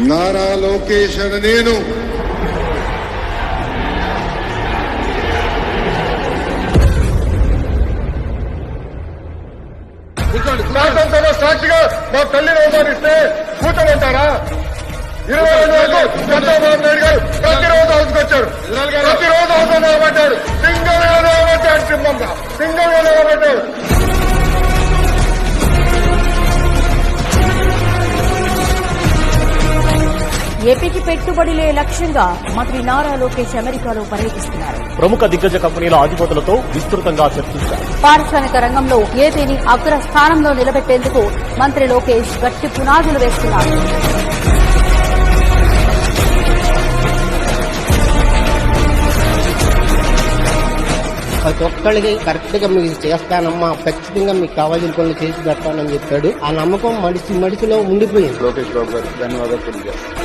నారా లోకేష్ అని నేను శాసనసభ సాక్షిగా మా తల్లిని అవమానిస్తే కూర్చోమంటారా? 25 వరకు చంద్రబాబు నాయుడు గారు ప్రతిరోజు హౌస్కి వచ్చారు, ప్రతిరోజు హౌస్ నిలబడ్డాడు, సింగం నిలబడ్డాడు, సింగం నిలబడ్డాడు. ఏపీకి పెట్టుబడులే లక్ష్యంగా మంత్రి నారా లోకేష్ అమెరికాలో పర్యటిస్తున్నారు. ప్రముఖ దిగ్గజ కంపెనీల అధిపతులతో విస్తృతంగా చర్చించారు. పారిశ్రామిక రంగంలో ఏపీని అగ్ర స్థానంలో నిలబెట్టేందుకు మంత్రి లోకేష్ గట్టి పునాదులు వేస్తున్నారు. ప్రతి ఒక్కరికి కరెక్ట్ గా మీకు చేస్తానమ్మా, ఖచ్చితంగా మీకు కావాల్సిన పనులు చేసి పెడతానని చెప్పాడు. ఆ నమ్మకం మడిసిలో ఉండిపోయింది. లోకేష్ బాబు గారు ధన్యవాదాలు తెలియజేస్తాను.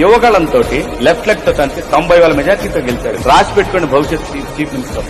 యువకాలంతో లెఫ్ట్ తో తంచి 90,000 మెజార్టీతో గెలిచాడు. రాసి పెట్టుకుని భవిష్యత్ చీఫ్ మినిస్టర్.